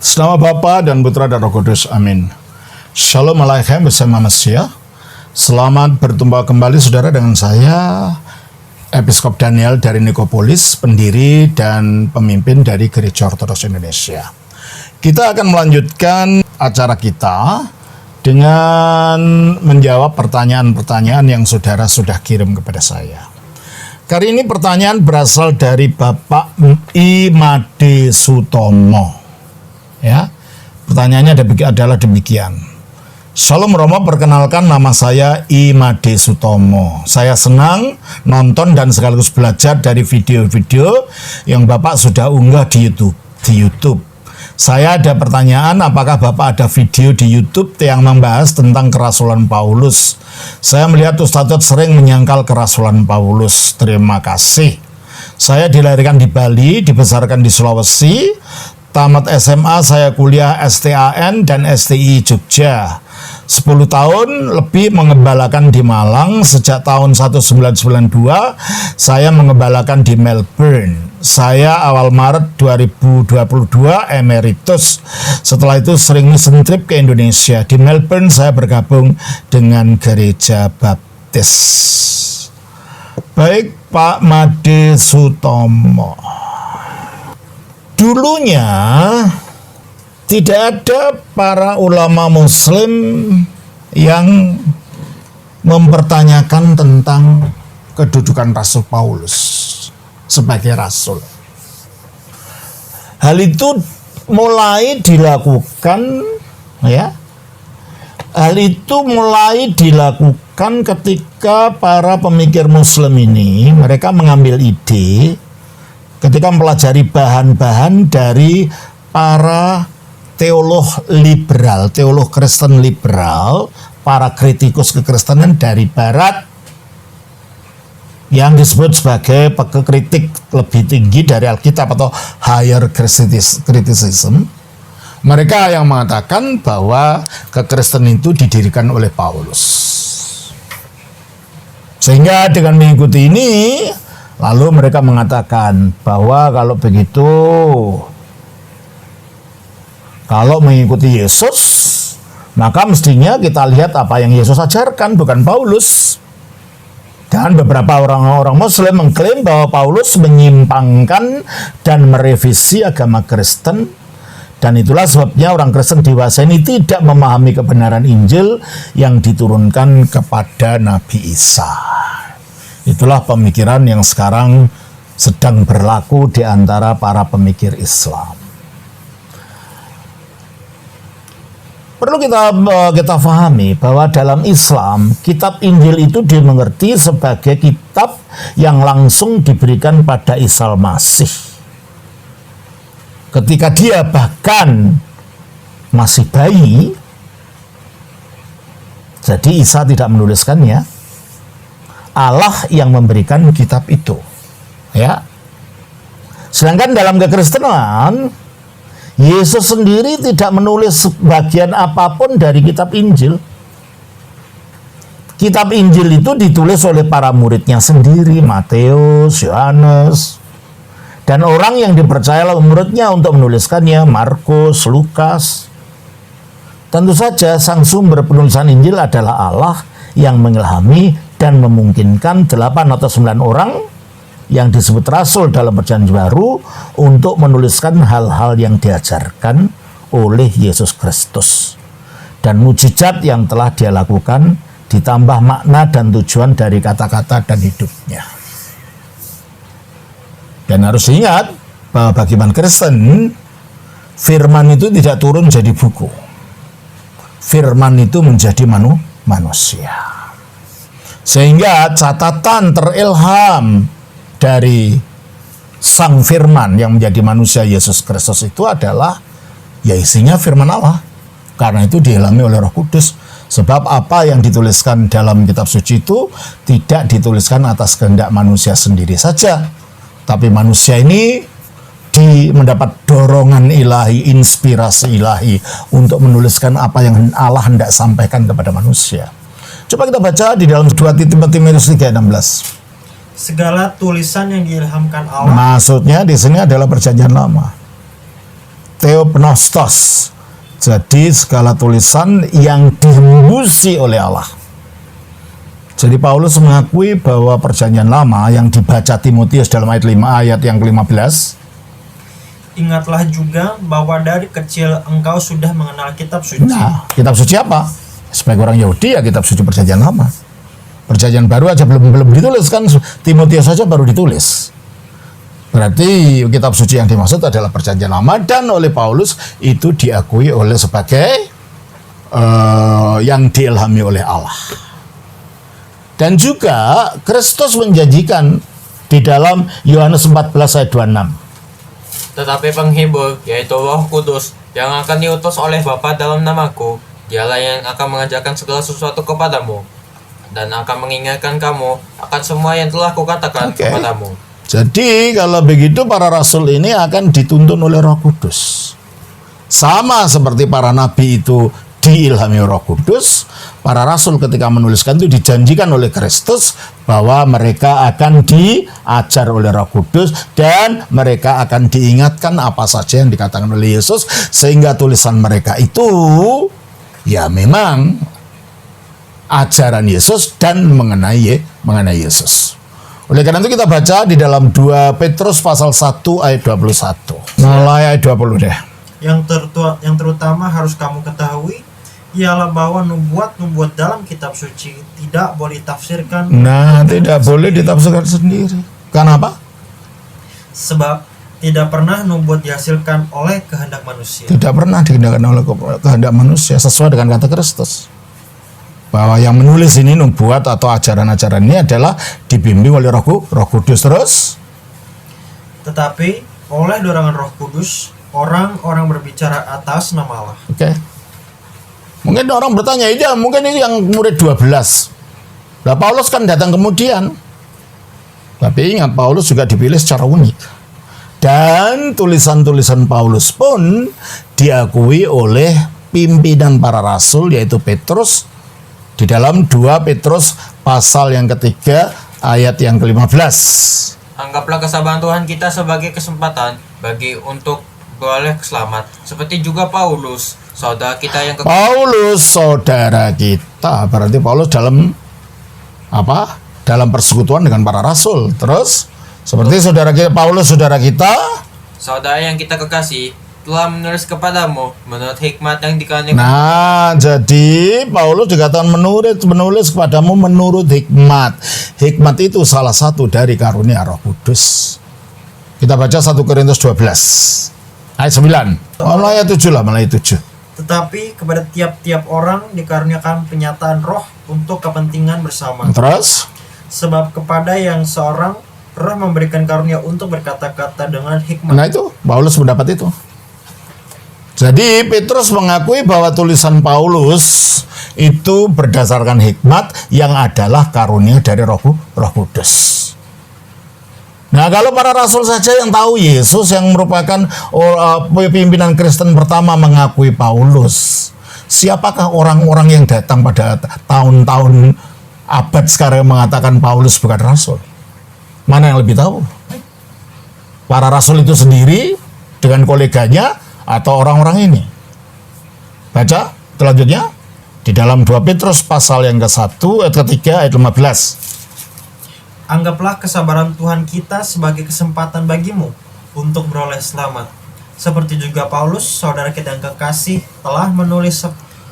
Nama Bapa dan Putra dan Roh Kudus. Amin. Shalom Alaikum bersama Mesiah. Selamat berjumpa kembali saudara dengan saya, Episkop Daniel dari Nikopolis, pendiri dan pemimpin dari Gereja Ortodoks Indonesia. Kita akan melanjutkan acara kita dengan menjawab pertanyaan-pertanyaan yang saudara sudah kirim kepada saya. Kali ini pertanyaan berasal dari Bapak Imade Sutomo. Ya, pertanyaannya adalah demikian. Shalom Romo, perkenalkan nama saya Imade Sutomo. Saya senang nonton dan sekaligus belajar dari video-video yang Bapak sudah unggah di YouTube. Saya ada pertanyaan, apakah Bapak ada video di YouTube yang membahas tentang kerasulan Paulus? Saya melihat Ustadz sering menyangkal kerasulan Paulus. Terima kasih. Saya dilahirkan di Bali, dibesarkan di Sulawesi. Tamat SMA saya kuliah STAN dan STI Jogja. 10 tahun lebih mengembalakan di Malang. Sejak tahun 1992 saya mengembalakan di Melbourne. Saya awal Maret 2022 emeritus. Setelah itu sering mission trip ke Indonesia. Di Melbourne saya bergabung dengan Gereja Baptis. Baik, Pak Made Sutomo. Dulunya tidak ada para ulama Muslim yang mempertanyakan tentang kedudukan Rasul Paulus sebagai rasul. Hal itu mulai dilakukan, ya. Hal itu mulai dilakukan ketika para pemikir Muslim ini mereka mengambil ide ketika mempelajari bahan-bahan dari para teolog liberal, teolog Kristen liberal, para kritikus kekristenan dari Barat yang disebut sebagai pekritik lebih tinggi dari Alkitab atau higher criticism. Mereka yang mengatakan bahwa kekristenan itu didirikan oleh Paulus. Sehingga dengan mengikuti ini, lalu mereka mengatakan bahwa kalau begitu, kalau mengikuti Yesus, maka mestinya kita lihat apa yang Yesus ajarkan, bukan Paulus. Dan beberapa orang-orang Muslim mengklaim bahwa Paulus menyimpangkan dan merevisi agama Kristen. Dan itulah sebabnya orang Kristen dewasa ini tidak memahami kebenaran Injil yang diturunkan kepada Nabi Isa. Itulah pemikiran yang sekarang sedang berlaku di antara para pemikir Islam. Perlu kita pahami bahwa dalam Islam, kitab Injil itu dimengerti sebagai kitab yang langsung diberikan pada Isa Masih. Ketika dia bahkan masih bayi, jadi Isa tidak menuliskannya, Allah yang memberikan kitab itu. Ya. Sedangkan dalam kekristenan, Yesus sendiri tidak menulis bagian apapun dari kitab Injil. Kitab Injil itu ditulis oleh para muridnya sendiri, Matius, Yohanes, dan orang yang dipercaya oleh muridnya untuk menuliskannya, Markus, Lukas. Tentu saja sang sumber penulisan Injil adalah Allah yang mengilhami dan memungkinkan 8 atau 9 orang yang disebut rasul dalam Perjanjian Baru untuk menuliskan hal-hal yang diajarkan oleh Yesus Kristus dan mujizat yang telah dia lakukan, ditambah makna dan tujuan dari kata-kata dan hidupnya. Dan harus ingat bahwa bagi umat Kristen, firman itu tidak turun jadi buku. Firman itu menjadi manusia. Sehingga catatan terilham dari sang firman yang menjadi manusia Yesus Kristus itu adalah ya isinya firman Allah. Karena itu diilhami oleh Roh Kudus. Sebab apa yang dituliskan dalam kitab suci itu tidak dituliskan atas kehendak manusia sendiri saja. Tapi manusia ini mendapat dorongan ilahi, inspirasi ilahi untuk menuliskan apa yang Allah hendak sampaikan kepada manusia. Coba kita baca di dalam 2 Timotius 3:16. Segala tulisan yang diilhamkan Allah. Maksudnya di sini adalah Perjanjian Lama. Theopneustos. Jadi segala tulisan yang dihembusi oleh Allah. Jadi Paulus mengakui bahwa perjanjian lama yang dibaca Timotius dalam ayat 5 ayat yang ke-15. Ingatlah juga bahwa dari kecil engkau sudah mengenal kitab suci. Nah, kitab suci apa? Sebagai orang Yahudi ya kitab suci perjanjian lama. Perjanjian baru aja belum ditulis kan, Timotius saja baru ditulis. Berarti kitab suci yang dimaksud adalah perjanjian lama, dan oleh Paulus itu diakui oleh sebagai yang diilhami oleh Allah. Dan juga Kristus menjanjikan di dalam Yohanes 14 ayat 26. Tetapi penghibur, yaitu Roh Kudus, yang akan diutus oleh Bapa dalam namaku, dialah yang akan mengajarkan segala sesuatu kepadamu, dan akan mengingatkan kamu akan semua yang telah kukatakan kepadamu. Jadi kalau begitu para rasul ini akan dituntun oleh Roh Kudus. Sama seperti para nabi itu diilhami Roh Kudus, para rasul ketika menuliskan itu dijanjikan oleh Kristus bahwa mereka akan diajar oleh Roh Kudus dan mereka akan diingatkan apa saja yang dikatakan oleh Yesus, sehingga tulisan mereka itu ya memang ajaran Yesus dan mengenai Yesus. Oleh karena itu kita baca di dalam 2 Petrus pasal 1 ayat 21. Mulai ayat 20 deh. Yang terutama harus kamu ketahui ialah bahwa nubuat-nubuat dalam kitab suci tidak boleh ditafsirkan. Nah, tidak boleh ditafsirkan sendiri. Kenapa? Sebab tidak pernah nubuat dihasilkan oleh kehendak manusia. Tidak pernah dihasilkan oleh kehendak manusia, sesuai dengan kata Kristus. Bahwa yang menulis ini nubuat atau ajaran-ajaran ini adalah dibimbing oleh Roh Kudus terus. Tetapi oleh dorongan Roh Kudus, orang-orang berbicara atas nama Allah. Oke. Mungkin orang bertanya, iya mungkin ini yang murid 12. Nah, Paulus kan datang kemudian. Tapi ingat, Paulus juga dipilih secara unik. Dan tulisan-tulisan Paulus pun diakui oleh pimpinan para rasul, yaitu Petrus, di dalam 2 Petrus pasal yang ketiga ayat yang ke-15. Anggaplah kesabaran Tuhan kita sebagai kesempatan bagi untuk beroleh selamat, seperti juga Paulus, saudara kita yang Paulus saudara kita, berarti Paulus dalam apa? Dalam persekutuan dengan para rasul. Terus seperti saudara kita, Paulus saudara kita, saudara yang kita kekasih, telah menulis kepadamu menurut hikmat yang dikarunia. Nah, jadi Paulus dikatakan menulis kepadamu menurut hikmat. Hikmat itu salah satu dari karunia Roh Kudus. Kita baca 1 Korintus 12 ayat 9. Ayat 7 lah, malah ayat 7. Tetapi kepada tiap-tiap orang dikaruniakan penyataan roh untuk kepentingan bersama. Terus? Sebab kepada yang seorang Roh memberikan karunia untuk berkata-kata dengan hikmat. Nah itu, Paulus mendapat itu. Jadi Petrus mengakui bahwa tulisan Paulus itu berdasarkan hikmat yang adalah karunia dari Roh Kudus. Nah, kalau para rasul saja yang tahu Yesus, yang merupakan pimpinan Kristen pertama mengakui Paulus, siapakah orang-orang yang datang pada tahun-tahun abad sekarang mengatakan Paulus bukan rasul? Mana yang lebih tahu? Para rasul itu sendiri dengan koleganya atau orang-orang ini? Baca selanjutnya di dalam 2 Petrus pasal yang ke-1 ayat ke-3 ayat 15. Anggaplah kesabaran Tuhan kita sebagai kesempatan bagimu untuk beroleh selamat. Seperti juga Paulus, saudara kita yang kekasih, telah menulis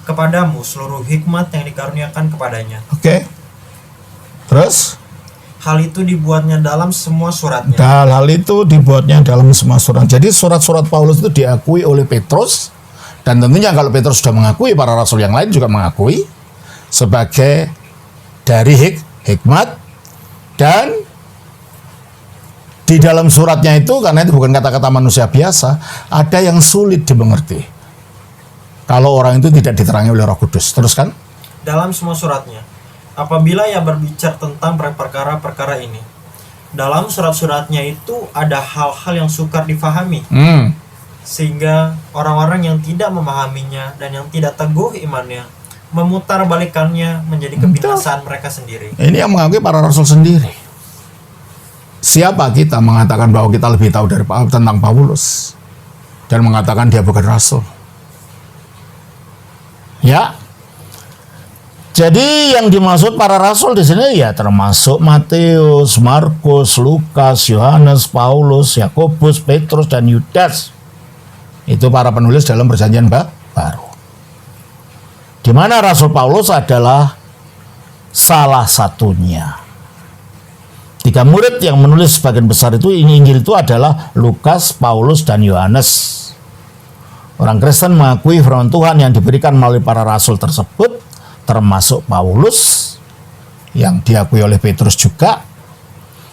kepadamu seluruh hikmat yang dikaruniakan kepadanya. Oke. Terus? Hal itu dibuatnya dalam semua suratnya. Hal itu dibuatnya dalam semua surat. Jadi surat-surat Paulus itu diakui oleh Petrus, dan tentunya kalau Petrus sudah mengakui, para rasul yang lain juga mengakui sebagai dari hikmat. Dan di dalam suratnya itu, karena itu bukan kata-kata manusia biasa, ada yang sulit dimengerti kalau orang itu tidak diterangi oleh Roh Kudus. Terus kan? Dalam semua suratnya, apabila ia berbicara tentang perkara-perkara ini, dalam surat-suratnya itu ada hal-hal yang sukar difahami, sehingga orang-orang yang tidak memahaminya dan yang tidak teguh imannya memutar balikannya menjadi kebinasaan mereka sendiri. Ini yang mengakui para rasul sendiri. Siapa kita mengatakan bahwa kita lebih tahu tentang Paulus? dan mengatakan dia bukan rasul. Ya. Jadi yang dimaksud para rasul di sini ya termasuk Matius, Markus, Lukas, Yohanes, Paulus, Yakobus, Petrus dan Yudas. Itu para penulis dalam Perjanjian Baru. Di mana Rasul Paulus adalah salah satunya. 3 murid yang menulis sebagian besar itu Injil itu adalah Lukas, Paulus dan Yohanes. Orang Kristen mengakui firman Tuhan yang diberikan melalui para rasul tersebut, termasuk Paulus yang diakui oleh Petrus juga.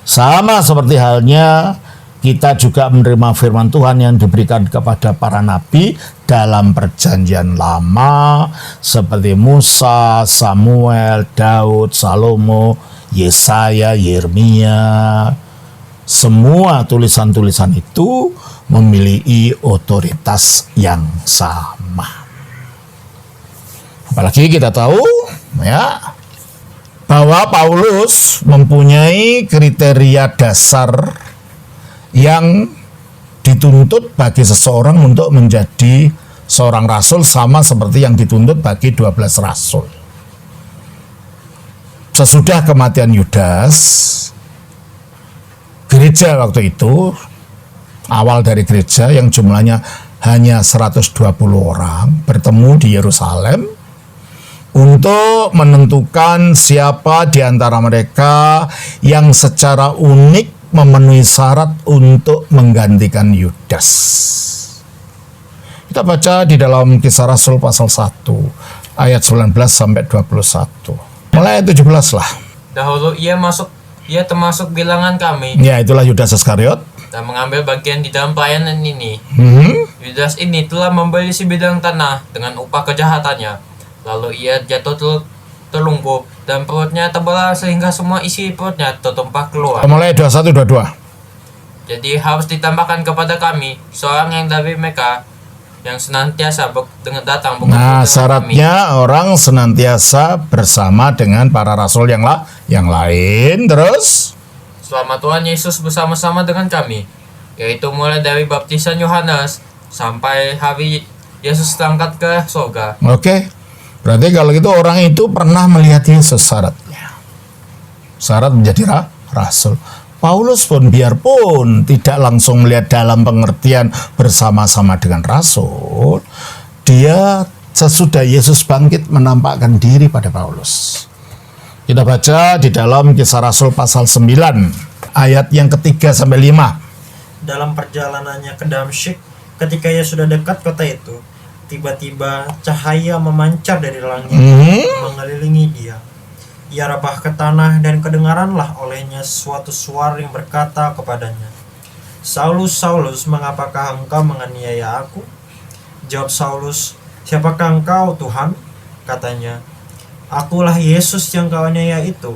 Sama seperti halnya kita juga menerima firman Tuhan yang diberikan kepada para nabi dalam Perjanjian Lama seperti Musa, Samuel, Daud, Salomo, Yesaya, Yeremia. Semua tulisan-tulisan itu memiliki otoritas yang sama. Apalagi kita tahu ya bahwa Paulus mempunyai kriteria dasar yang dituntut bagi seseorang untuk menjadi seorang rasul, sama seperti yang dituntut bagi 12 rasul. Sesudah kematian Yudas, gereja waktu itu, awal dari gereja yang jumlahnya hanya 120 orang, bertemu di Yerusalem untuk menentukan siapa di antara mereka yang secara unik memenuhi syarat untuk menggantikan Yudas. Kita baca di dalam Kisah Rasul pasal 1 ayat 19 sampai 21. Mulai 17 lah. Dahulu ia termasuk bilangan kami. Ya, itulah Yudas Iskariot. Dan mengambil bagian di dalam pelayanan ini. Yudas ini telah membeli sebidang tanah dengan upah kejahatannya. Lalu ia jatuh terlungkup dan perutnya terbelah sehingga semua isi perutnya tertumpah keluar. Mulai 21-22. Jadi harus ditambahkan kepada kami seorang yang dari mereka yang senantiasa datang bukan Nah, syaratnya kami. Orang senantiasa bersama dengan para rasul yang lain. Terus selama Tuhan Yesus bersama-sama dengan kami, yaitu mulai dari baptisan Yohanes sampai hari Yesus terangkat ke surga. Oke. Berarti kalau gitu orang itu pernah melihat Yesus syaratnya. Syarat menjadi rasul. Paulus pun biarpun tidak langsung melihat dalam pengertian bersama-sama dengan rasul, dia sesudah Yesus bangkit menampakkan diri pada Paulus. Kita baca di dalam Kisah Rasul pasal 9 ayat yang ke-3 sampai 5. Dalam perjalanannya ke Damsyik, ketika ia sudah dekat kota itu, tiba-tiba cahaya memancar dari langit mengelilingi dia. Ia rebah ke tanah dan kedengaranlah olehnya suatu suara yang berkata kepadanya, "Saulus, Saulus, mengapakah engkau menganiaya aku?" Jawab Saulus, "Siapakah engkau, Tuhan?" Katanya, "Akulah Yesus yang kau aniaya itu.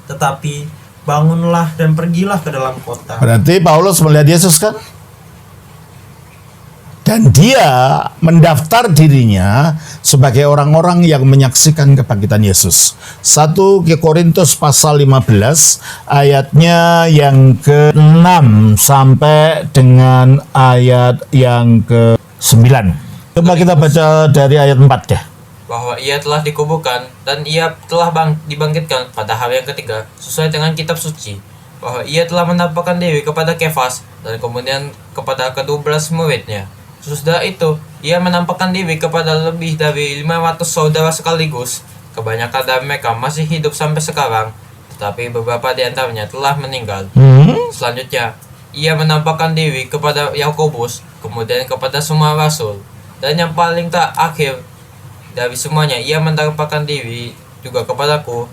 Tetapi bangunlah dan pergilah ke dalam kota." Berarti Paulus melihat Yesus kan? Dan dia mendaftar dirinya sebagai orang-orang yang menyaksikan kebangkitan Yesus. 1 Korintus pasal 15 ayatnya yang ke-6 sampai dengan ayat yang ke-9. Coba kita baca dari ayat 4 deh. Bahwa ia telah dikuburkan dan ia telah dibangkitkan pada hari yang ketiga sesuai dengan kitab suci. Bahwa ia telah menampakkan diri kepada Kefas dan kemudian kepada ke-12 muridnya. Sesudah itu, ia menampakkan diri kepada lebih dari 500 saudara sekaligus. Kebanyakan dari mereka masih hidup sampai sekarang, tetapi beberapa di antaranya telah meninggal. Selanjutnya, ia menampakkan diri kepada Yakobus, kemudian kepada semua rasul. Dan yang paling terakhir dari semuanya, ia menampakkan diri juga kepadaku,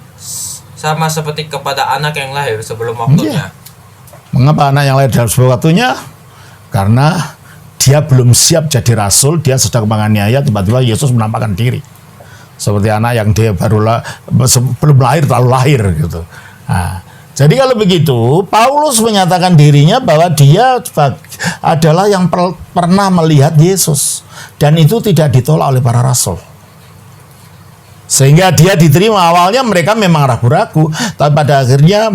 sama seperti kepada anak yang lahir sebelum waktunya. Mengapa anak yang lahir dalam sebelum waktunya? Karena dia belum siap jadi rasul, dia sedang menganiaya, tiba-tiba Yesus menampakkan diri. Seperti anak yang dia belum lahir, lalu lahir gitu. Nah, jadi kalau begitu, Paulus menyatakan dirinya bahwa dia adalah yang pernah melihat Yesus. Dan itu tidak ditolak oleh para rasul. Sehingga dia diterima. Awalnya mereka memang ragu-ragu, tapi pada akhirnya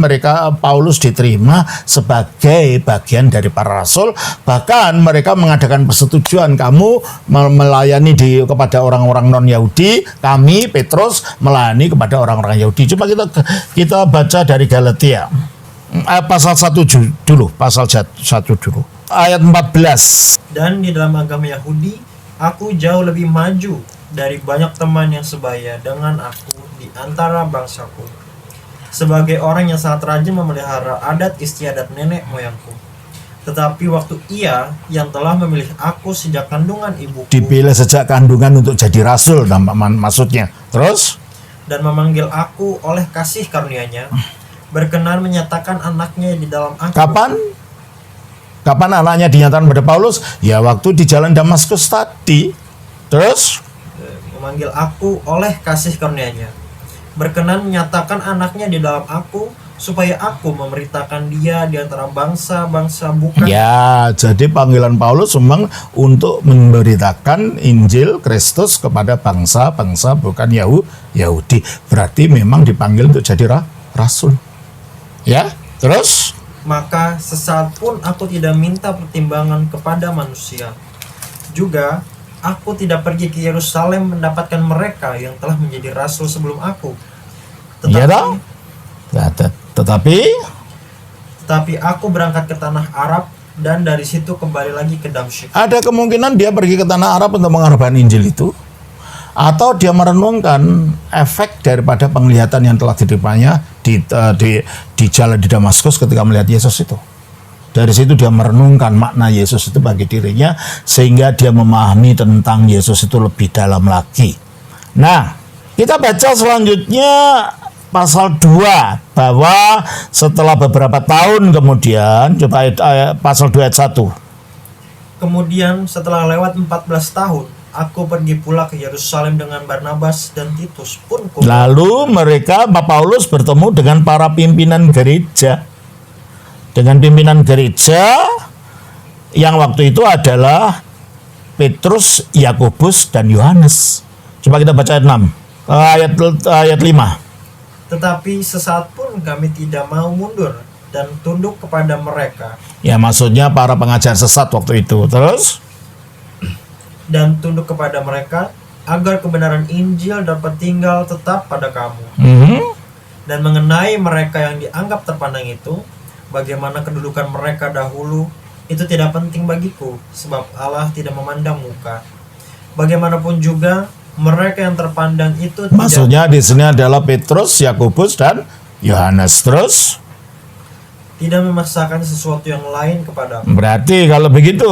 Paulus diterima sebagai bagian dari para rasul. Bahkan mereka mengadakan persetujuan, kamu melayani kepada orang-orang non-Yahudi, kami Petrus melayani kepada orang-orang Yahudi. Coba kita baca dari Galatia pasal 1 dulu, pasal 1 dulu. Ayat 14. Dan di dalam agama Yahudi, aku jauh lebih maju dari banyak teman yang sebaya dengan aku di antara bangsaku, sebagai orang yang sangat rajin memelihara adat istiadat nenek moyangku. Tetapi waktu Ia yang telah memilih aku sejak kandungan ibuku, Dipilih sejak kandungan untuk jadi rasul, maksudnya. Terus? Dan memanggil aku oleh kasih karunia-Nya, berkenan menyatakan anaknya di dalam aku. Kapan anaknya dinyatakan pada Paulus? Ya waktu di jalan Damaskus tadi. Terus? Memanggil aku oleh kasih karunia-Nya, berkenan menyatakan anaknya di dalam aku, supaya aku memberitakan dia di antara bangsa-bangsa bukan. Ya, jadi panggilan Paulus memang untuk memberitakan Injil Kristus kepada bangsa-bangsa bukan Yahudi. Berarti memang dipanggil untuk jadi rasul. Ya, terus? Maka sesaat pun aku tidak minta pertimbangan kepada manusia. Juga aku tidak pergi ke Yerusalem mendapatkan mereka yang telah menjadi rasul sebelum aku. Iya dong. Tetapi aku berangkat ke tanah Arab dan dari situ kembali lagi ke Damsyik. ada kemungkinan dia pergi ke tanah Arab untuk mengabarkan Injil itu, atau dia merenungkan efek daripada penglihatan yang telah diterimanya di jalan di Damaskus ketika melihat Yesus itu. Dari situ dia merenungkan makna Yesus itu bagi dirinya, sehingga dia memahami tentang Yesus itu lebih dalam lagi. Nah, kita baca selanjutnya pasal 2, bahwa setelah beberapa tahun kemudian, coba pasal 2 ayat 1. Kemudian setelah lewat 14 tahun, aku pergi pula ke Yerusalem dengan Barnabas dan Titus pun. Lalu Paulus bertemu dengan para pimpinan gereja. Dengan pimpinan gereja yang waktu itu adalah Petrus, Yakobus, dan Yohanes. Coba kita baca ayat 6, ayat 5. Tetapi sesaat pun kami tidak mau mundur dan tunduk kepada mereka. Ya, maksudnya para pengajar sesat waktu itu. Terus? Dan tunduk kepada mereka agar kebenaran Injil dapat tinggal tetap pada kamu. Dan mengenai mereka yang dianggap terpandang itu, bagaimana kedudukan mereka dahulu, itu tidak penting bagiku, sebab Allah tidak memandang muka. Bagaimanapun juga, mereka yang terpandang itu maksudnya di sini adalah Petrus, Yakobus, dan Yohanes. Terus? Tidak memaksakan sesuatu yang lain kepadaku. Berarti kalau begitu,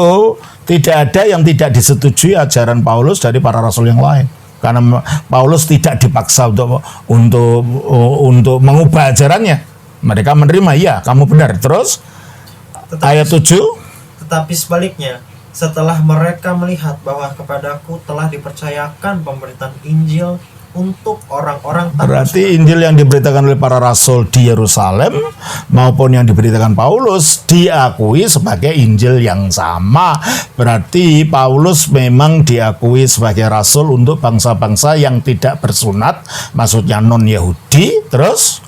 tidak ada yang tidak disetujui ajaran Paulus dari para rasul yang lain. Karena Paulus tidak dipaksa untuk mengubah ajarannya. Mereka menerima, iya, kamu benar. Terus ayat 7. Tetapi sebaliknya, setelah mereka melihat bahwa kepadaku telah dipercayakan pemberitaan Injil untuk orang-orang tanpa berarti Injil yang diberitakan oleh para rasul di Yerusalem maupun yang diberitakan Paulus diakui sebagai Injil yang sama. Berarti Paulus memang diakui sebagai rasul untuk bangsa-bangsa yang tidak bersunat, maksudnya non-Yahudi. Terus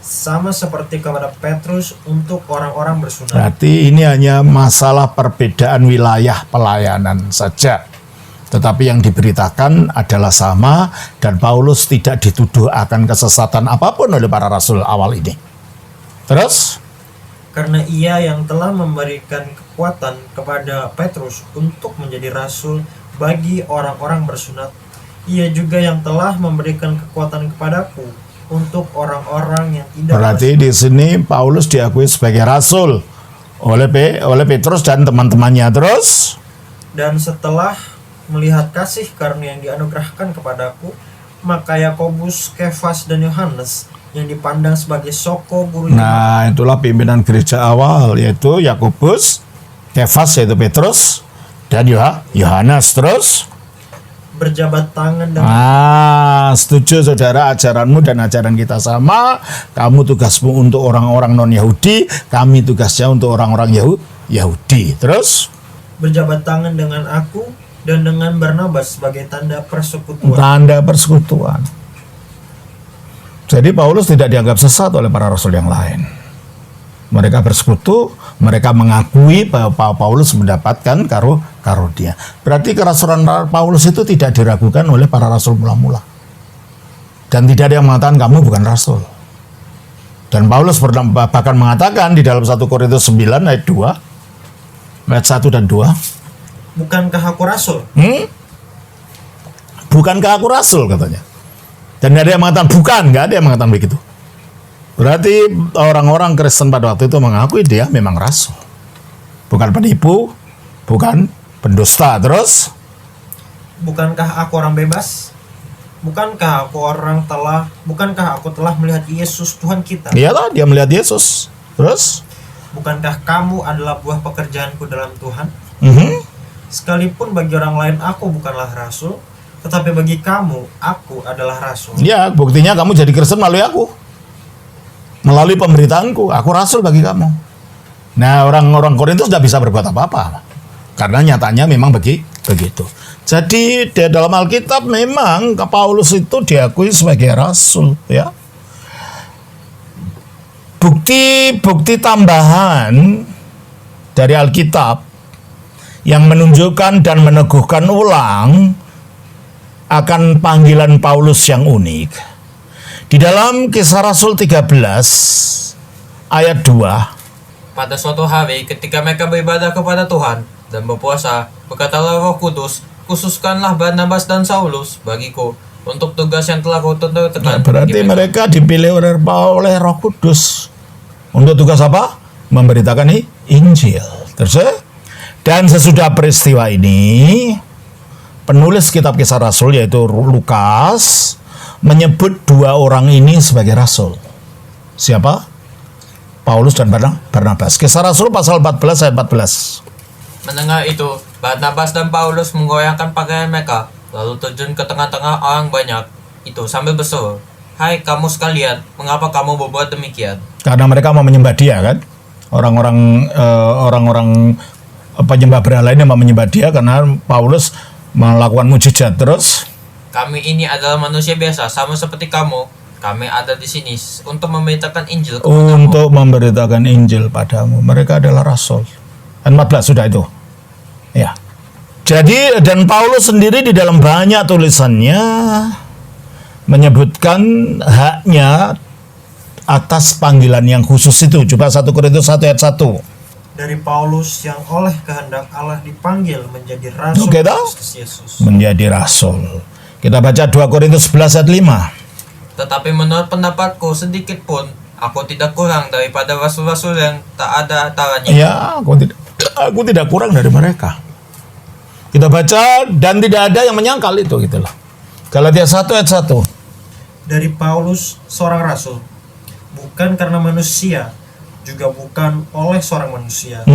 sama seperti kepada Petrus untuk orang-orang bersunat. berarti ini hanya masalah perbedaan wilayah pelayanan saja. Tetapi yang diberitakan adalah sama, dan Paulus tidak dituduh akan kesesatan apapun oleh para rasul awal ini. Terus? Karena Ia yang telah memberikan kekuatan kepada Petrus untuk menjadi rasul bagi orang-orang bersunat, Ia juga yang telah memberikan kekuatan kepadaku untuk orang-orang yang tidak. Berarti di sini Paulus diakui sebagai rasul oleh Petrus dan teman-temannya. Terus? Dan setelah melihat kasih karunia yang dianugerahkan kepadaku, maka Yakobus, Kefas, dan Yohanes yang dipandang sebagai soko guru. Nah, itulah pimpinan gereja awal, yaitu Yakobus, Kefas yaitu Petrus, dan Yohanes. Terus berjabat tangan dan setuju saudara, ajaranmu dan ajaran kita sama. Kamu tugasmu untuk orang-orang non-Yahudi, kami tugasnya untuk orang-orang Yahudi. Terus berjabat tangan dengan aku dan dengan Barnabas sebagai tanda persekutuan. Tanda persekutuan. Jadi Paulus tidak dianggap sesat oleh para rasul yang lain. Mereka bersekutu, mereka mengakui bahwa Paulus mendapatkan karunia. Berarti kerasulan Paulus itu tidak diragukan oleh para rasul mula-mula. Dan tidak ada yang mengatakan kamu bukan rasul. Dan Paulus bahkan mengatakan di dalam 1 Korintus 9 ayat 2, ayat 1 dan 2. Bukankah aku rasul? Bukankah aku rasul katanya. Dan tidak ada yang mengatakan bukan, nggak ada yang mengatakan begitu. Berarti orang-orang Kristen pada waktu itu mengakui dia memang rasul. Bukan penipu, bukan pendusta. Terus? Bukankah aku orang bebas? Bukankah aku telah melihat Yesus Tuhan kita? Iyalah, dia melihat Yesus. Terus? Bukankah kamu adalah buah pekerjaanku dalam Tuhan? Sekalipun bagi orang lain aku bukanlah rasul, tetapi bagi kamu aku adalah rasul. Ya, buktinya kamu jadi Kristen melalui aku. Melalui pemberitaanku, aku rasul bagi kamu. Nah, orang-orang Korintus tidak bisa berbuat apa-apa. Karena nyatanya memang begitu. Jadi di dalam Alkitab memang Paulus itu diakui sebagai rasul, ya. Bukti tambahan dari Alkitab yang menunjukkan dan meneguhkan ulang akan panggilan Paulus yang unik. Di dalam Kisah Rasul 13 ayat 2. Pada suatu hari ketika mereka beribadah kepada Tuhan dan berpuasa, berkatalah Roh Kudus, khususkanlah Barnabas dan Saulus bagiku untuk tugas yang telah kau tentukan. Berarti mereka dipilih oleh Roh Kudus untuk tugas apa? Memberitakan Injil. Terus, dan sesudah peristiwa ini, penulis kitab Kisah Rasul yaitu Lukas menyebut dua orang ini sebagai rasul. Siapa? Paulus dan Barnabas. Kisah Rasul pasal 14 ayat 14. Mendengar itu, Barnabas dan Paulus menggoyangkan pakaian mereka, lalu terjun ke tengah-tengah orang banyak itu sambil berseru, "Hai kamu sekalian, mengapa kamu berbuat demikian?" Karena mereka mau menyembah dia, kan? Orang-orang penyembah berhala ini mau menyembah dia karena Paulus melakukan mujizat. Terus? Kami ini adalah manusia biasa, sama seperti kamu. Kami ada di sini untuk memberitakan Injil kepadamu. Untuk memberitakan Injil padamu. Mereka adalah rasul. 14 sudah itu. Ya. Jadi dan Paulus sendiri di dalam banyak tulisannya menyebutkan haknya atas panggilan yang khusus itu. Coba 1 Korintus 1 ayat 1. Dari Paulus yang oleh kehendak Allah dipanggil menjadi rasul Oke, Kristus Yesus. Menjadi rasul. Kita baca 2 Korintus 11 ayat 5. Tetapi menurut pendapatku sedikit pun aku tidak kurang daripada rasul-rasul yang tak ada taranya. Ya, aku tidak kurang dari mereka. Kita baca dan tidak ada yang menyangkal itu gitulah. Galatia 1 ayat 1. Dari Paulus seorang rasul, bukan karena manusia, juga bukan oleh seorang manusia,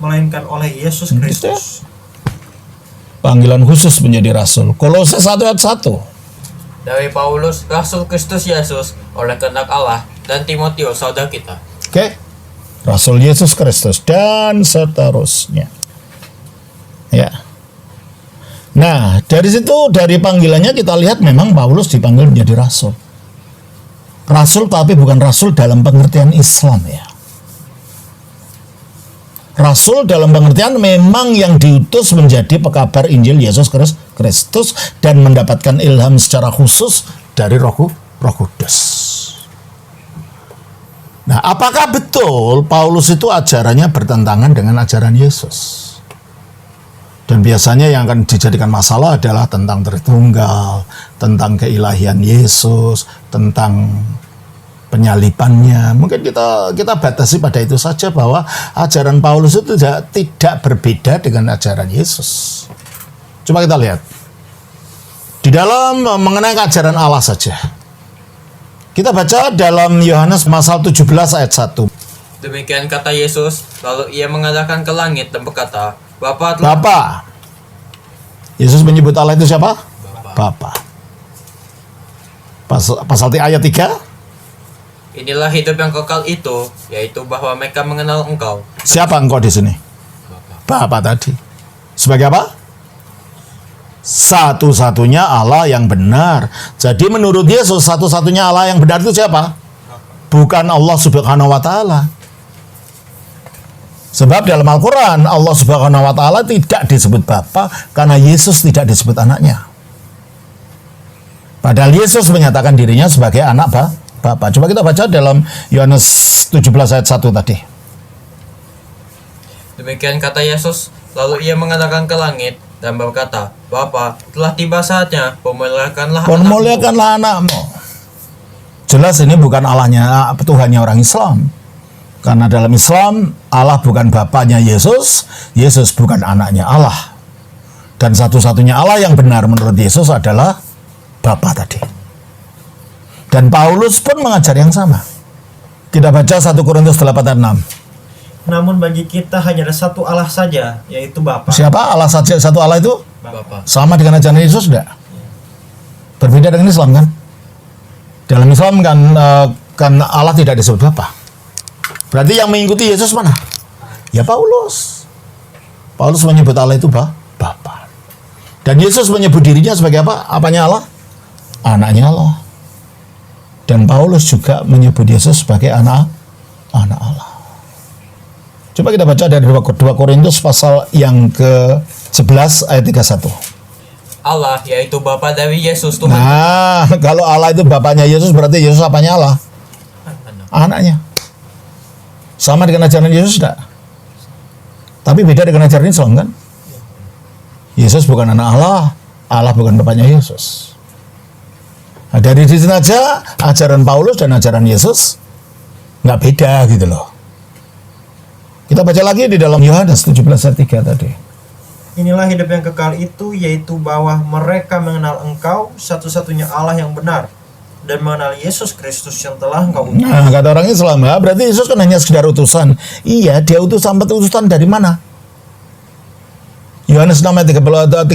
melainkan oleh Yesus Kristus. Panggilan khusus menjadi rasul. Kolose 1 ayat 1. Dari Paulus, rasul Kristus Yesus oleh kehendak Allah, dan Timotius saudara kita. Oke. Rasul Yesus Kristus dan seterusnya. Ya. Nah, dari situ dari panggilannya kita lihat memang Paulus dipanggil menjadi rasul. Rasul tapi bukan rasul dalam pengertian Islam ya. Rasul dalam pengertian memang yang diutus menjadi pekabar Injil Yesus Kristus dan mendapatkan ilham secara khusus dari Roh Kudus. Nah, apakah betul Paulus itu ajarannya bertentangan dengan ajaran Yesus? Dan biasanya yang akan dijadikan masalah adalah tentang Tritunggal, tentang keilahian Yesus, tentang penyalibannya. Mungkin kita batasi pada itu saja bahwa ajaran Paulus itu tidak berbeda dengan ajaran Yesus. Coba kita lihat. Di dalam mengenai ajaran Allah saja. Kita baca dalam Yohanes pasal 17 ayat 1. Demikian kata Yesus, lalu ia mengadakan ke langit dan berkata, Bapa. Yesus menyebut Allah itu siapa? Bapa. Pasal ayat 3. Inilah hidup yang kekal itu, yaitu bahwa mereka mengenal Engkau. Siapa engkau di sini? Bapa tadi. Sebagai apa? Satu-satunya Allah yang benar. Jadi menurut Yesus satu-satunya Allah yang benar itu siapa? Bukan Allah Subhanahu wa taala. Sebab dalam Al-Qur'an Allah Subhanahu wa taala tidak disebut Bapa karena Yesus tidak disebut anaknya. Padahal Yesus menyatakan dirinya sebagai anak Bapa. Coba kita baca dalam Yohanes 17 ayat 1 tadi. Demikian kata Yesus, lalu ia mengatakan ke langit dan berkata, Bapa, telah tiba saatnya, Permuliakanlah anakmu. Jelas ini bukan Allahnya, Tuhannya orang Islam. Karena dalam Islam, Allah bukan bapaknya Yesus, Yesus bukan anaknya Allah. Dan satu-satunya Allah yang benar menurut Yesus adalah Bapa tadi. Dan Paulus pun mengajar yang sama. Kita baca 1 Korintus 8 ayat 6. Namun bagi kita hanya ada satu Allah saja, yaitu Bapa. Siapa Allah saja? Satu Allah itu Bapa. sama dengan ajaran Yesus enggak? Berbeda dengan Islam kan? Dalam Islam kan Allah tidak disebut Bapa. Berarti yang mengikuti Yesus mana? Ya Paulus. Paulus menyebut Allah itu Bapa. Dan Yesus menyebut dirinya sebagai apa? Apanya Allah? Anaknya Allah. Dan Paulus juga menyebut Yesus sebagai anak Allah. Coba kita baca dari 2 Korintus pasal yang ke-11 ayat 31. Allah, yaitu Bapa dari Yesus Tuhan. Nah, kalau Allah itu bapaknya Yesus, berarti Yesus apanya Allah? Anaknya. Sama dengan ajaran Yesus enggak? Tapi beda dengan ajaran Islam kan? Yesus bukan anak Allah, Allah bukan bapaknya Yesus. Nah, dari sini saja ajaran Paulus dan ajaran Yesus nggak beda gitu loh. Kita baca lagi di dalam Yohanes 17 ayat 3 tadi. Inilah hidup yang kekal itu, yaitu bahwa mereka mengenal Engkau, satu-satunya Allah yang benar, dan mengenal Yesus Kristus yang telah Engkau utus. Nah, kata orang Islam, berarti Yesus kan hanya sekedar utusan. Iya, dia utusan dari mana? Yohanes 6 ayat 38.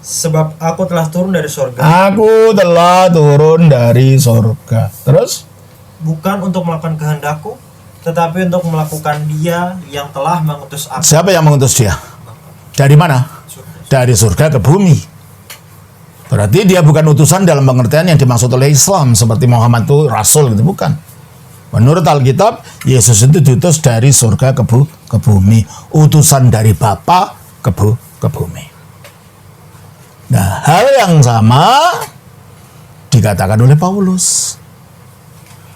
Sebab aku telah turun dari sorga. Aku telah turun dari sorga. Terus? Bukan untuk melakukan kehendakku, tetapi untuk melakukan Dia yang telah mengutus aku. Siapa yang mengutus dia? Dari mana? Dari surga ke bumi. Berarti dia bukan utusan dalam pengertian yang dimaksud oleh Islam, seperti Muhammad itu rasul gitu, bukan. Menurut Alkitab, Yesus itu diutus dari surga ke bumi, utusan dari Bapa ke bumi. Nah, hal yang sama dikatakan oleh Paulus.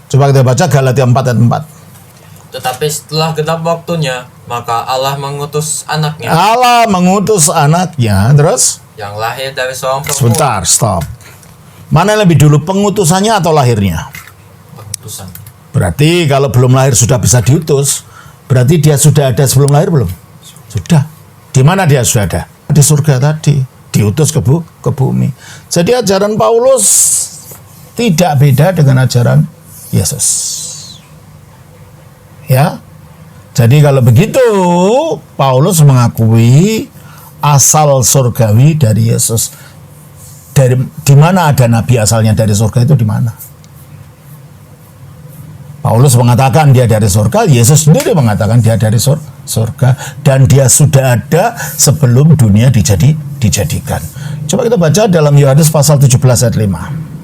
Coba kita baca Galatia 4 ayat 4. Tetapi setelah genap waktunya, maka Allah mengutus anaknya. Allah mengutus anaknya, terus? Yang lahir dari seorang perempuan. Sebentar, stop. Mana yang lebih dulu, pengutusannya atau lahirnya? Pengutusan. Berarti kalau belum lahir sudah bisa diutus, berarti dia sudah ada sebelum lahir belum? Sudah. Di mana dia sudah ada? Di surga tadi, diutus ke bumi. Jadi ajaran Paulus tidak beda dengan ajaran Yesus. Ya. Jadi kalau begitu, Paulus mengakui asal surgawi dari Yesus. Di mana ada nabi asalnya dari surga itu di mana? Paulus mengatakan dia dari surga, Yesus sendiri mengatakan dia dari surga, dan dia sudah ada sebelum dunia dijadikan. Coba kita baca dalam Yohanes pasal 17 ayat 5.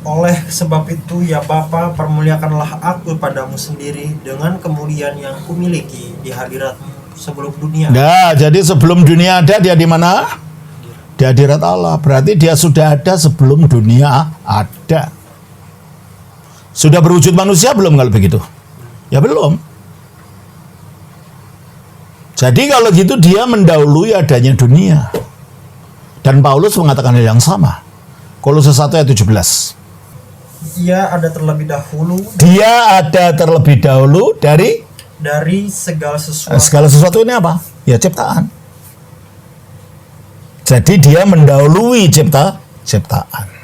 Oleh sebab itu, ya Bapa, permuliakanlah aku padamu sendiri dengan kemuliaan yang kumiliki di hadiratmu sebelum dunia. Nah, jadi sebelum dunia ada, dia di mana? Di hadirat Allah. Berarti dia sudah ada sebelum dunia ada. Sudah berwujud manusia belum kalau begitu? Ya belum. Jadi kalau gitu dia mendahului adanya dunia. Dan Paulus mengatakan hal yang sama. Kolose 1 ayat 17. Dia ada terlebih dahulu. Dia ada terlebih dahulu dari segala sesuatu. Segala sesuatu ini apa? Ya ciptaan. Jadi dia mendahului ciptaan.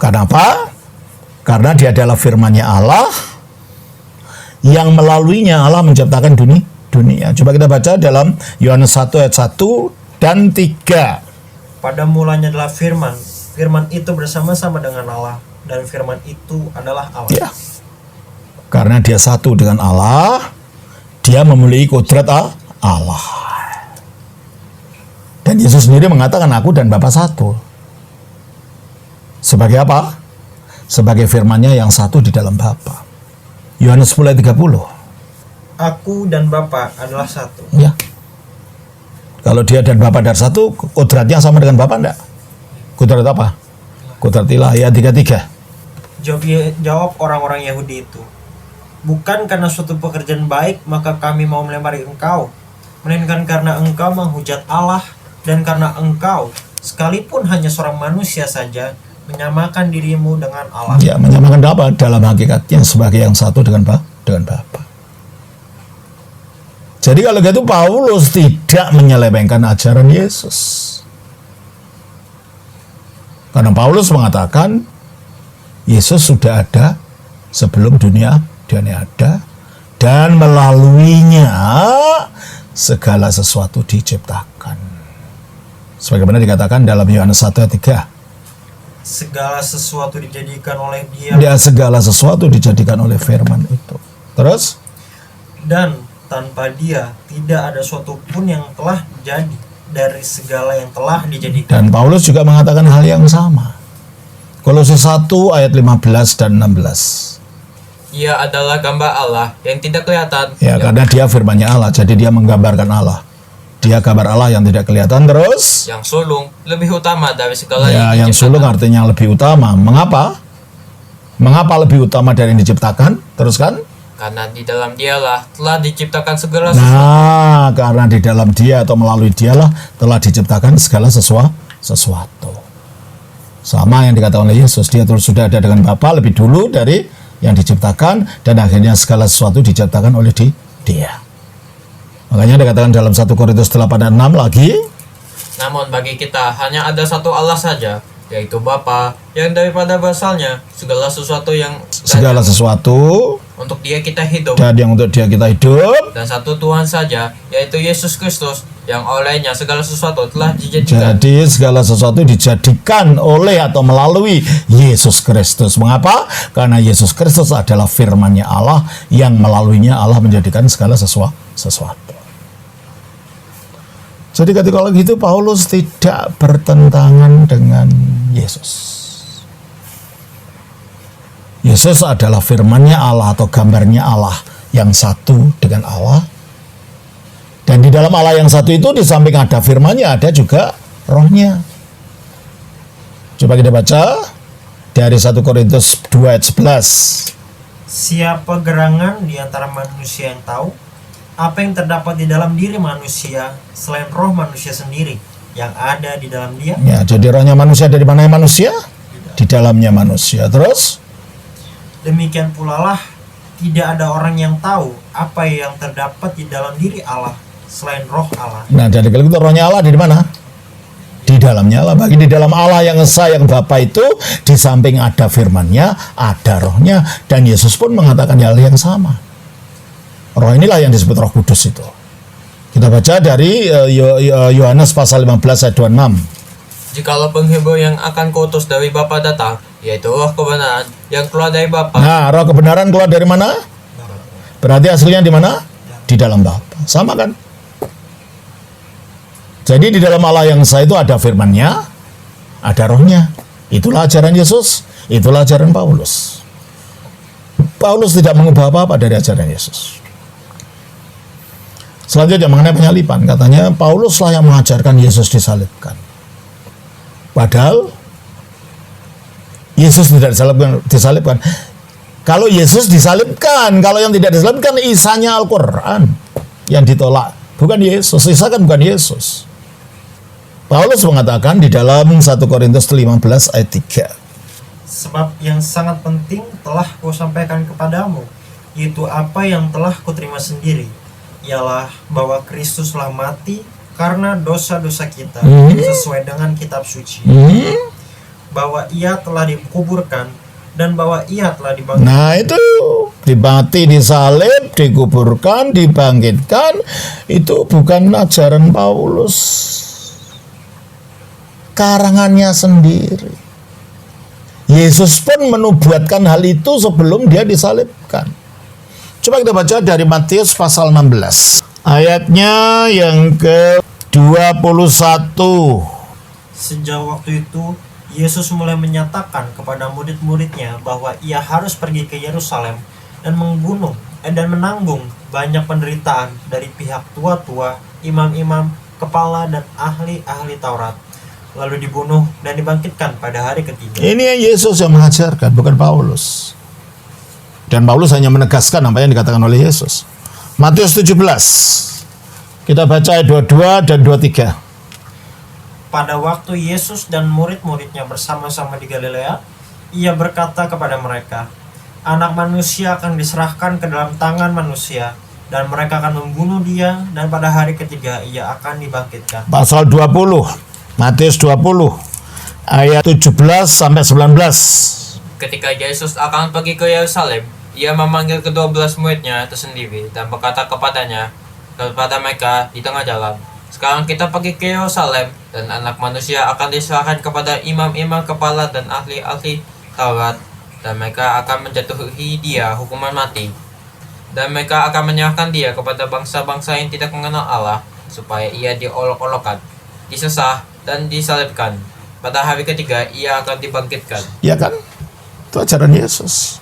Kenapa? Karena dia adalah firman-Nya Allah yang melaluinya Allah menciptakan dunia. Coba kita baca dalam Yohanes 1 ayat 1 dan 3. Pada mulanya adalah firman. Firman itu bersama-sama dengan Allah, dan firman itu adalah Allah. Ya. Karena dia satu dengan Allah, dia memiliki kodrat Allah. Dan Yesus sendiri mengatakan aku dan Bapa satu. Sebagai apa? Sebagai firman-Nya yang satu di dalam Bapa. Yohanes 10 ayat 30. Aku dan Bapa adalah satu. Ya. Kalau dia dan Bapa dari satu, kodratnya sama dengan Bapa enggak? Kodrat apa? Kodrat ilahi ayat 33. Jawab orang-orang Yahudi itu, bukan karena suatu pekerjaan baik maka kami mau melempari engkau, melainkan karena engkau menghujat Allah, dan karena engkau sekalipun hanya seorang manusia saja menyamakan dirimu dengan Allah. Ya, menyamakan apa? Dalam hakikatnya sebagai yang satu dengan Bapa. Jadi kalau gitu Paulus tidak menyelewengkan ajaran Yesus. Karena Paulus mengatakan Yesus sudah ada sebelum dunia ada, dan melaluinya segala sesuatu diciptakan. Sebagaimana dikatakan dalam Yohanes 1 ayat 3. Segala sesuatu dijadikan oleh Dia. Ya, segala sesuatu dijadikan oleh firman itu. Terus? Dan tanpa Dia tidak ada suatu pun yang telah jadi dari segala yang telah dijadikan. Dan Paulus juga mengatakan hal yang sama. Kolose 1 ayat 15 dan 16. Ia adalah gambar Allah yang tidak kelihatan. Ya, karena dia firman-Nya Allah, jadi dia menggambarkan Allah. Dia gambar Allah yang tidak kelihatan. Terus? Yang sulung lebih utama dari segala Ya, yang diciptakan. sulung artinya lebih utama. Mengapa? Mengapa lebih utama dari yang diciptakan? Terus kan? Karena di dalam Dialah telah diciptakan segala sesuatu. Nah, karena di dalam Dia atau melalui Dialah telah diciptakan segala sesuatu. Sama yang dikatakan oleh Yesus, Dia terus sudah ada dengan Bapa lebih dulu dari yang diciptakan, dan akhirnya segala sesuatu diciptakan oleh Dia. Makanya dikatakan dalam 1 Korintus 8 dan 6 lagi, Namun bagi kita hanya ada satu Allah saja, yaitu Bapa, yang daripada basalnya segala sesuatu untuk Dia kita hidup, dan yang untuk Dia kita hidup. dan satu Tuhan saja, yaitu Yesus Kristus, yang olehnya segala sesuatu telah dijadikan. Jadi segala sesuatu dijadikan oleh atau melalui Yesus Kristus. Mengapa? Karena Yesus Kristus adalah firman-Nya Allah, yang melaluinya Allah menjadikan segala sesuatu. Jadi ketika gitu Paulus tidak bertentangan dengan Yesus. Yesus adalah firman-Nya Allah atau gambarnya Allah yang satu dengan Allah. Dan di dalam Allah yang satu itu di samping ada firman-Nya, ada juga rohnya. Coba kita baca dari 1 Korintus 2 ayat 11. Siapa gerangan di antara manusia yang tahu apa yang terdapat di dalam diri manusia selain roh manusia sendiri yang ada di dalam dia? Ya, jadi rohnya manusia dari mana manusia? Di dalamnya manusia. Terus? Demikian pula lah tidak ada orang yang tahu apa yang terdapat di dalam diri Allah selain roh Allah. Nah, jadi kalau itu rohnya Allah di mana? Di dalamnya Allah. Bagi di dalam Allah yang esa, yang Bapa itu, di samping ada firman-Nya, ada rohnya, dan Yesus pun mengatakan hal yang sama. Roh inilah yang disebut Roh Kudus itu. Kita baca dari Yohanes pasal 15 ayat 26. Jikalau penghibur yang akan kuutus dari Bapa datang, yaitu roh kebenaran yang keluar dari Bapa. Nah, roh kebenaran keluar dari mana? Berarti aslinya di mana? Di dalam Bapa. Sama kan? Jadi di dalam Allah yang esa itu ada firman-Nya, ada rohnya. Itulah ajaran Yesus, itulah ajaran Paulus. Paulus tidak mengubah apa-apa dari ajaran Yesus. Selanjutnya mengenai penyaliban, katanya Pauluslah yang mengajarkan Yesus disalibkan. Padahal Yesus tidak disalibkan. Kalau Yesus disalibkan, kalau yang tidak disalibkan Isanya Al-Quran yang ditolak. Bukan Yesus, Isa kan bukan Yesus. Paulus mengatakan di dalam 1 Korintus 15 ayat 3. Sebab yang sangat penting telah kusampaikan kepadamu, yaitu apa yang telah kuterima sendiri, ialah bahwa Kristuslah mati karena dosa-dosa kita sesuai dengan kitab suci, bahwa Ia telah dikuburkan dan bahwa Ia telah dibangkitkan. Nah itu dimati, disalib, dikuburkan, dibangkitkan, itu bukan ajaran Paulus, karangannya sendiri. Yesus pun menubuatkan hal itu sebelum Dia disalibkan. Coba kita baca dari Matius pasal 16 ayatnya yang ke 21. Sejak waktu itu, Yesus mulai menyatakan kepada murid-muridnya bahwa ia harus pergi ke Yerusalem dan menanggung banyak penderitaan dari pihak tua-tua, imam-imam, kepala dan ahli-ahli Taurat, lalu dibunuh dan dibangkitkan pada hari ketiga. Ini yang Yesus yang mengajarkan, bukan Paulus. Dan Paulus hanya menegaskan apa yang dikatakan oleh Yesus. Matius 17. Kita baca ayat 22 dan 23. Pada waktu Yesus dan murid-muridnya bersama-sama di Galilea, ia berkata kepada mereka, Anak manusia akan diserahkan ke dalam tangan manusia, dan mereka akan membunuh dia, dan pada hari ketiga ia akan dibangkitkan. Pasal 20, Matius 20, ayat 17 sampai 19. Ketika Yesus akan pergi ke Yerusalem, ia memanggil ke-12 muridnya tersendiri dan berkata kepada mereka di tengah jalan, sekarang kita pergi ke Yerusalem, dan anak manusia akan diserahkan kepada imam-imam kepala dan ahli-ahli Taurat, dan mereka akan menjatuhi dia hukuman mati. Dan mereka akan menyerahkan dia kepada bangsa-bangsa yang tidak mengenal Allah, supaya ia diolok-olokkan, disesah, dan disalibkan. Pada hari ketiga ia akan dibangkitkan. Ya kan? Itu ajaran Yesus.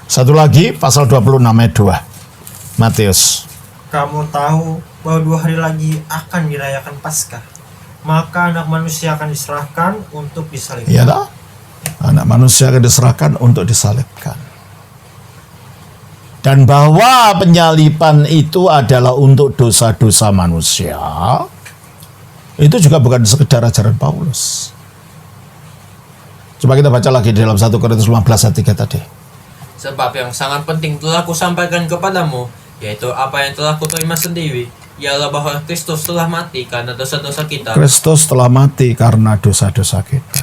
Satu lagi, pasal 26 ayat 2. Matius. Kamu tahu bahwa 2 hari lagi akan dirayakan Paskah, maka anak manusia akan diserahkan untuk disalibkan. Iya tak? Anak manusia akan diserahkan untuk disalibkan. Dan bahwa penyaliban itu adalah untuk dosa-dosa manusia, itu juga bukan sekedar ajaran Paulus. Coba kita baca lagi di dalam 1 Korintus 15 ayat 3 tadi. Sebab yang sangat penting telah kusampaikan kepadamu, yaitu apa yang telah kuterima sendiri, ialah bahwa Kristus telah mati karena dosa-dosa kita. Kristus telah mati karena dosa-dosa kita.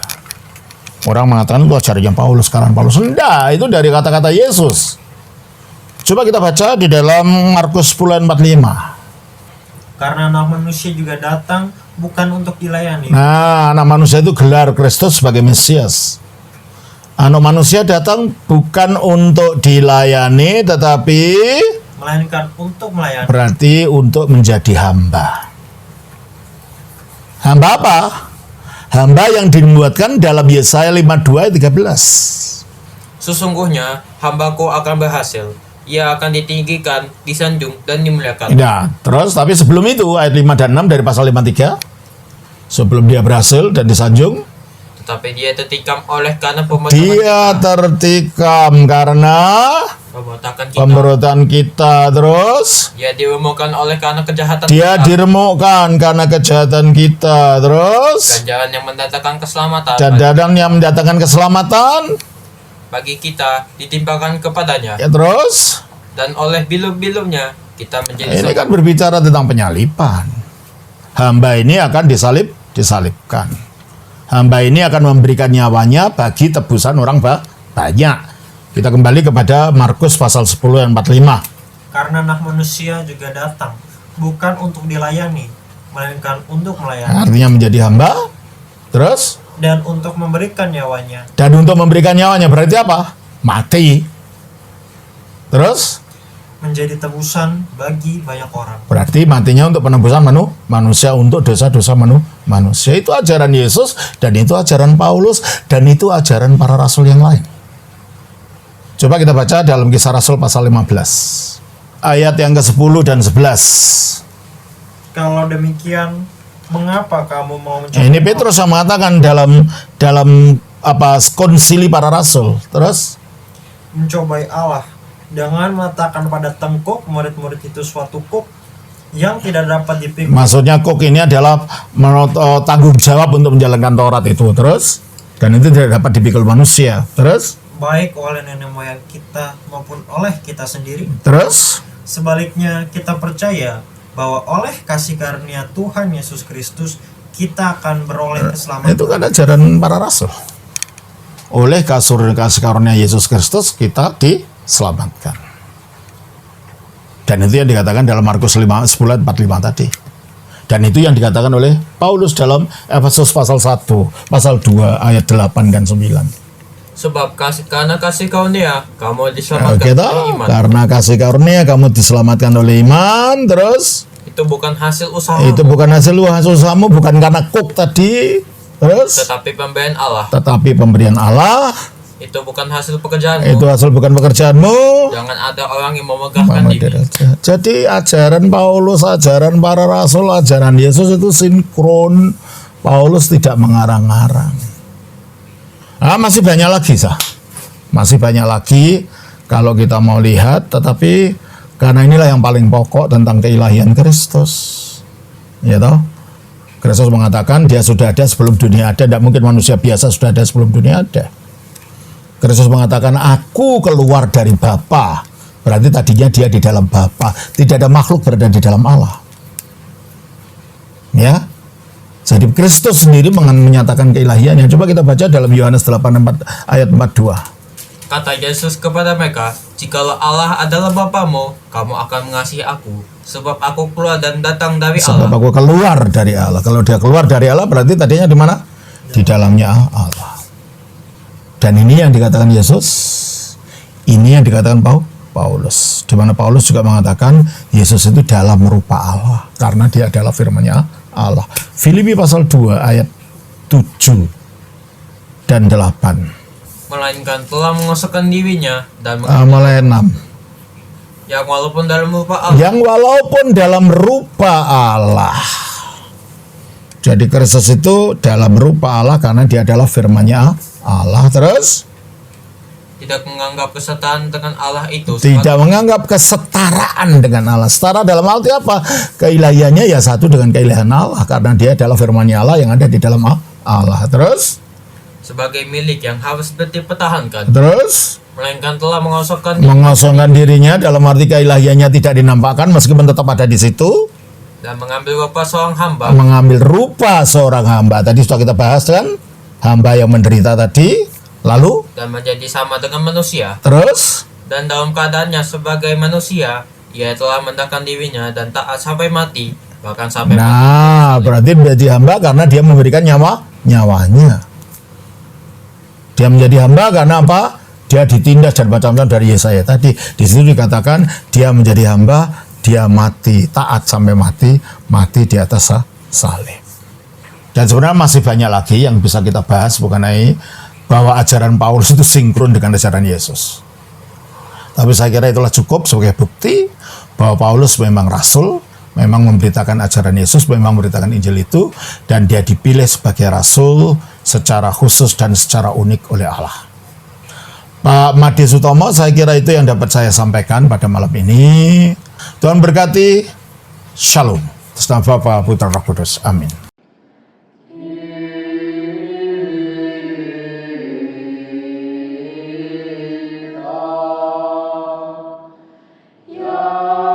Orang mengatakan itu ajaran Paulus, sekarang Paulus. Enggak, itu dari kata-kata Yesus. Coba kita baca di dalam Markus 10 ayat 45. Karena anak manusia juga datang bukan untuk dilayani. Nah, anak manusia itu gelar Kristus sebagai Mesias. Anak manusia datang bukan untuk dilayani, tetapi melainkan untuk melayani. berarti untuk menjadi hamba. Hamba apa? Hamba yang dibuatkan dalam Yesaya 52 ayat 13. Sesungguhnya hambaku akan berhasil, ia akan ditinggikan, disanjung, dan dimuliakan. Nah, terus tapi sebelum itu ayat 5 dan 6 dari pasal 53, sebelum dia berhasil dan disanjung, Tetapi dia tertikam oleh karena pemberontakan dia tertikam karena kita. pemberontakan kita. Terus Dia diremukkan oleh karena kejahatan dia kita. diremukkan karena kejahatan kita. Terus Ganjaran yang mendatangkan keselamatan dan dadang yang mendatangkan keselamatan. bagi kita ditimpakan kepadanya, Ya terus dan oleh bilu-bilunya kita menjadi ini kan berbicara tentang penyaliban. Hamba ini akan disalibkan. Hamba ini akan memberikan nyawanya bagi tebusan orang banyak. Kita kembali kepada Markus pasal 10 ayat 45. Karena anak manusia juga datang bukan untuk dilayani, melainkan untuk melayani Artinya menjadi hamba. Terus dan untuk memberikan nyawanya. dan untuk memberikan nyawanya berarti apa? Mati. Terus Menjadi tebusan bagi banyak orang. berarti matinya untuk penebusan manusia, untuk dosa-dosa manusia. Itu ajaran Yesus, dan itu ajaran Paulus, dan itu ajaran para rasul yang lain. Coba kita baca dalam Kisah Rasul pasal 15 ayat yang ke-10 dan 11. Kalau demikian, mengapa kamu mau Nah, ini Petrus yang mengatakan dalam konsili para rasul. Terus mencobai Allah dengan meletakkan pada tengkuk murid-murid itu suatu kuk yang tidak dapat dipikul, maksudnya kuk ini adalah tanggung jawab untuk menjalankan Taurat itu. Terus dan itu tidak dapat dipikul manusia. Terus baik oleh nenek moyang kita maupun oleh kita sendiri. Terus Sebaliknya, kita percaya bahwa oleh kasih karunia Tuhan Yesus Kristus kita akan beroleh keselamatan. itu kan ajaran para rasul. Oleh kasih karunia Yesus Kristus kita diselamatkan. Dan itu yang dikatakan dalam Markus 10 ayat 45 tadi. Dan itu yang dikatakan oleh Paulus dalam Efesus pasal 1, pasal 2 ayat 8 dan 9. sebab karena kasih karunia kamu diselamatkan Kita oleh iman. karena kasih karunia kamu diselamatkan oleh iman. Terus Itu bukan hasil usaha. Itu bukan hasil usahamu, bukan karena kuk tadi. Terus Tetapi pemberian Allah. tetapi pemberian Allah. Itu bukan hasil pekerjaanmu. Itu hasil bukan pekerjaanmu. Jangan ada orang yang memegahkan diri. Jadi ajaran Paulus, ajaran para rasul, ajaran Yesus itu sinkron. Paulus tidak mengarang-arang. Masih banyak lagi masih banyak lagi kalau kita mau lihat, tetapi karena inilah yang paling pokok tentang keilahian Kristus, ya toh. Kristus mengatakan dia sudah ada sebelum dunia ada. Tidak mungkin manusia biasa sudah ada sebelum dunia ada. Kristus mengatakan aku keluar dari Bapa, berarti tadinya dia di dalam Bapa. Tidak ada makhluk berada di dalam Allah, ya. Jadi Kristus sendiri menyatakan keilahiannya. Coba kita baca dalam Yohanes 8 ayat 42. Kata Yesus kepada mereka, jikalau Allah adalah Bapamu, kamu akan mengasihi aku, sebab aku keluar dan datang dari Sebab Allah. aku keluar dari Allah. Kalau dia keluar dari Allah, berarti tadinya di mana? Di dalamnya Allah. Dan ini yang dikatakan Yesus, ini yang dikatakan Paulus. Di mana Paulus juga mengatakan Yesus itu dalam rupa Allah, karena dia adalah firman-Nya Allah. Filipi pasal 2 ayat 7 dan 8. Melainkan telah mengosokkan dirinya dan Mulai 6. yang walaupun dalam rupa Allah. Yang walaupun dalam rupa Allah. Jadi Kristus itu dalam rupa Allah karena dia adalah firman-Nya Allah. Terus Tidak menganggap kesetaraan dengan Allah itu. tidak menganggap kesetaraan dengan Allah. Setara dalam arti apa? Keilahiannya ya satu dengan keilahian Allah karena dia adalah firman-Nya Allah yang ada di dalam Allah. Terus Sebagai milik yang harus dipertahankan. Terus Melainkan telah mengosokkan mengosongkan dirinya dalam arti keilahiannya tidak dinampakkan meskipun tetap ada di situ. dan mengambil rupa seorang hamba. Mengambil rupa seorang hamba. Tadi sudah kita bahas kan? Hamba yang menderita tadi. Lalu Dan menjadi sama dengan manusia. terus Dan dalam keadaannya sebagai manusia, ia telah mendakkan dirinya dan taat sampai mati, bahkan sampai mati. nah berarti menjadi hamba karena dia memberikan nyawanya. Dia menjadi hamba karena apa? Dia ditindas dan macam-macam dari Yesaya tadi. Di situ dikatakan dia menjadi hamba, dia mati, taat sampai mati, mati di atas salib. Dan sebenarnya masih banyak lagi yang bisa kita bahas mengenai bahwa ajaran Paulus itu sinkron dengan ajaran Yesus. Tapi saya kira itulah cukup sebagai bukti bahwa Paulus memang rasul, memang memberitakan ajaran Yesus, memang memberitakan Injil itu, dan dia dipilih sebagai rasul secara khusus dan secara unik oleh Allah. Pak Made Sutomo, saya kira itu yang dapat saya sampaikan pada malam ini. Tuhan berkati. Shalom. Atas nama Bapa, Putra, Roh Kudus. Amin. Ya